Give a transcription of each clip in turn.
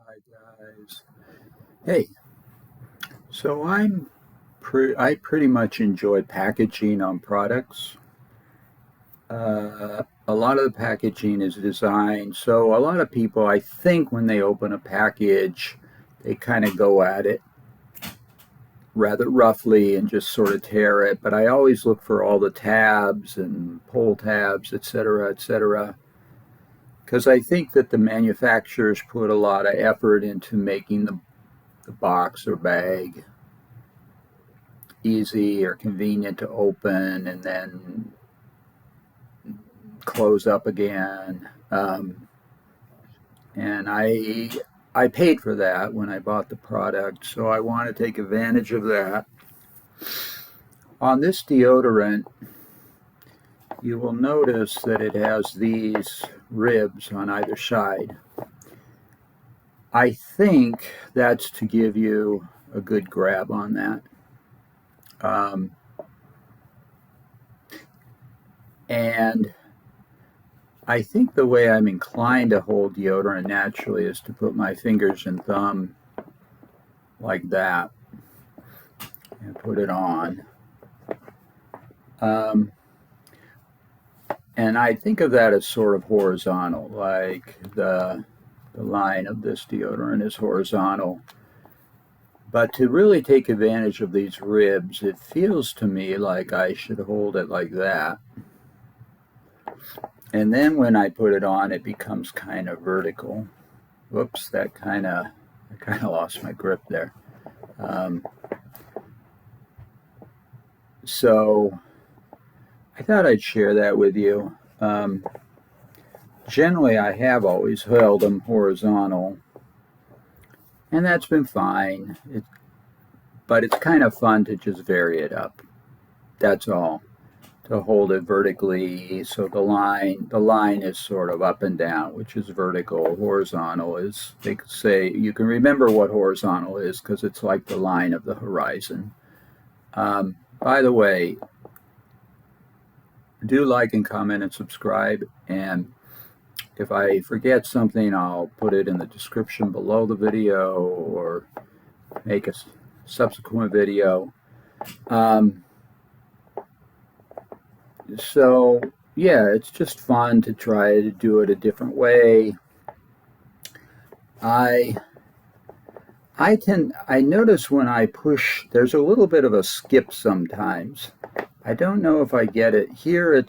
Hi guys. Hey, so I pretty much enjoy packaging on products. A lot of the packaging is designed so a lot of people, I think, when they open a package, they kind of go at it rather roughly and just sort of tear it. But I always look for all the tabs and pull tabs, etc., because I think that the manufacturers put a lot of effort into making the box or bag easy or convenient to open and then close up again. And I paid for that when I bought the product, so I want to take advantage of that. On this deodorant, you will notice that it has these ribs on either side. I think that's to give you a good grab on that. Um, and I think the way I'm inclined to hold deodorant naturally is to put my fingers and thumb like that and put it on. Um, and I think of that as sort of horizontal, like the line of this deodorant is horizontal. But to really take advantage of these ribs, it feels to me like I should hold it like that. And then when I put it on, it becomes kind of vertical. Whoops, I kind of lost my grip there. Um, so I thought I'd share that with you. Generally, I have always held them horizontal, and that's been fine. But it's kind of fun to just vary it up. That's all. To hold it vertically, so the line is sort of up and down, which is vertical. Horizontal is, they could say, you can remember what horizontal is because it's like the line of the horizon. By the way, do like and comment and subscribe, and if I forget something, I'll put it in the description below the video or make a subsequent video. So yeah, it's just fun to try to do it a different way. I I notice when I push, there's a little bit of a skip sometimes. I don't know if I get it here.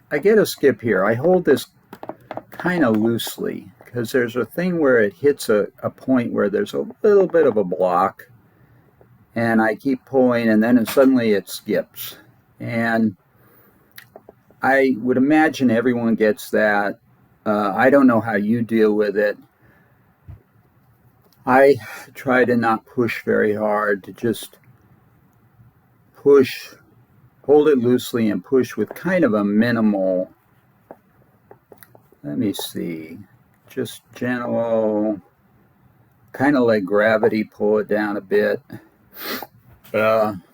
I get a skip here. I hold this kind of loosely because there's a thing where it hits a point where there's a little bit of a block, and I keep pulling, and then suddenly it skips. And I would imagine everyone gets that. I don't know how you deal with it. I try to not push very hard, to just push, hold it loosely and push with kind of a minimal, let me see, just gentle, kind of let gravity pull it down a bit.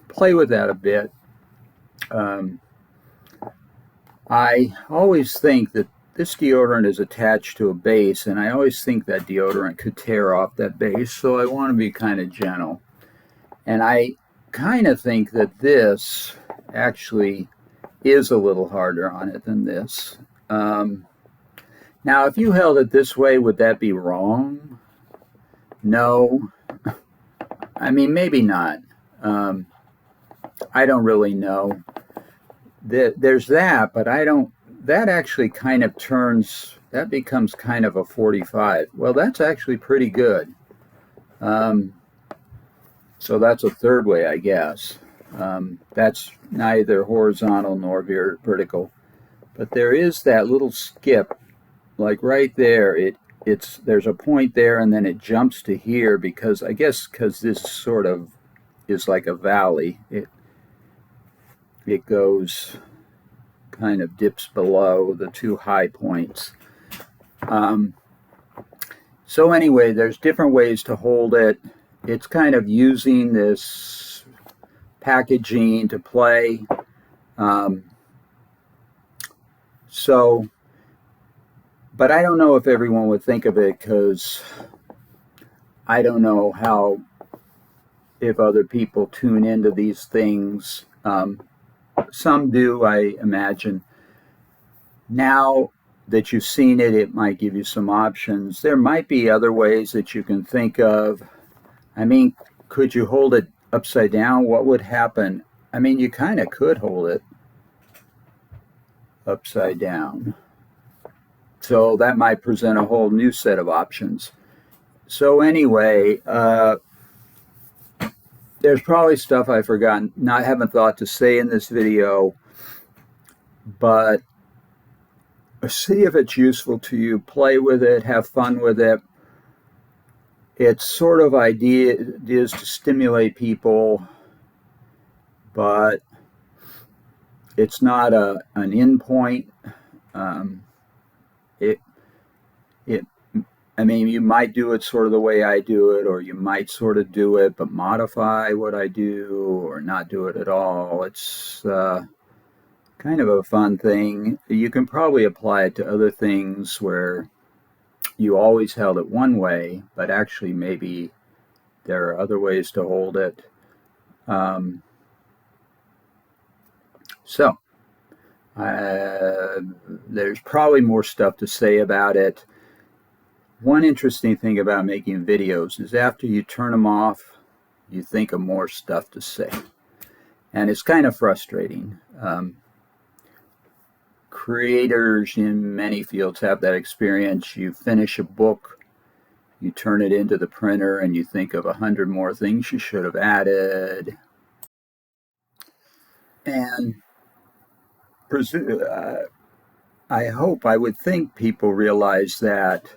Play with that a bit. I always think that this deodorant is attached to a base, and I always think that deodorant could tear off that base, so I want to be kind of gentle. And I kind of think that this actually is a little harder on it than this. Now, if you held it this way, would that be wrong? No. I mean, maybe not. I don't really know. There's that, but I don't. That actually kind of turns. That becomes kind of a 45. Well, that's actually pretty good. So that's a third way, I guess. That's neither horizontal nor vertical, but there is that little skip, like right there. There's a point there, and then it jumps to here because I guess because this sort of is like a valley. It goes kind of dips below the two high points. So anyway, there's different ways to hold it. It's kind of using this packaging to play. So, but I don't know if everyone would think of it because I don't know how, if other people tune into these things. Some do, I imagine. Now that you've seen it, it might give you some options. There might be other ways that you can think of. I mean, could you hold it upside down? What would happen? I mean, you kind of could hold it upside down. So that might present a whole new set of options. So anyway, there's probably stuff I've forgotten, haven't thought to say in this video, but see if it's useful to you. Play with it, have fun with it. It's sort of ideas to stimulate people, but it's not an end point. It it I mean, you might do it sort of the way I do it, or you might sort of do it but modify what I do, or not do it at all. It's kind of a fun thing. You can probably apply it to other things where you always held it one way, but actually maybe there are other ways to hold it. So there's probably more stuff to say about it. One interesting thing about making videos is after you turn them off, you think of more stuff to say. And it's kind of frustrating. Creators in many fields have that experience. You finish a book, you turn it into the printer, and you think of 100 more things you should have added. And I would think people realize that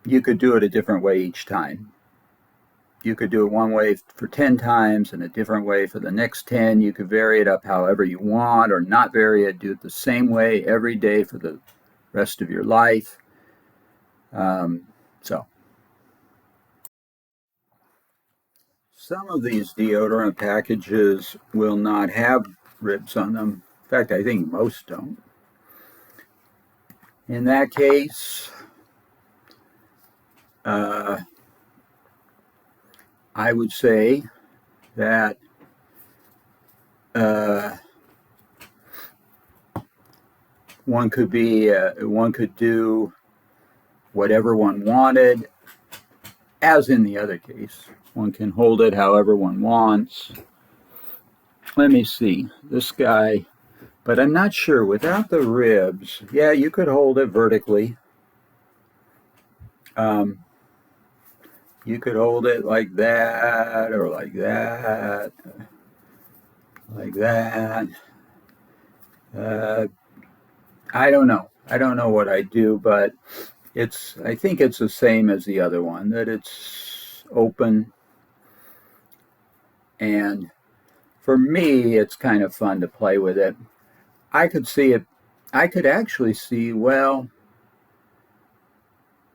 you could do it a different way each time. You could do it one way for 10 times and a different way for the next 10. You could vary it up however you want, or not vary it, do it the same way every day for the rest of your life. So some of these deodorant packages will not have ribs on them. In fact, I think most don't. In that case, I would say that one could do whatever one wanted, as in the other case. One can hold it however one wants. Let me see, this guy, but I'm not sure, without the ribs, yeah, you could hold it vertically. You could hold it like that, or like that, like that. I don't know. I don't know what I do, but I think it's the same as the other one, that it's open. And for me, it's kind of fun to play with it. I could see it. I could actually see, well,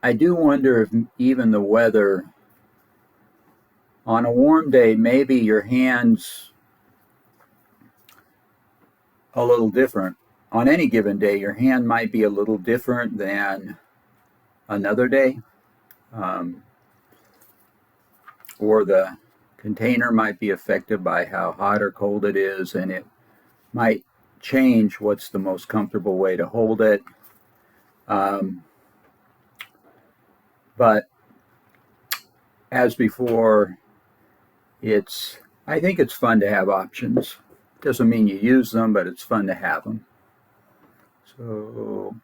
I do wonder if even the weather, on a warm day, maybe your hands a little different. On any given day, your hand might be a little different than another day. Or the container might be affected by how hot or cold it is, and it might change what's the most comfortable way to hold it. But as before, I think it's fun to have options. Doesn't mean you use them, but it's fun to have them. So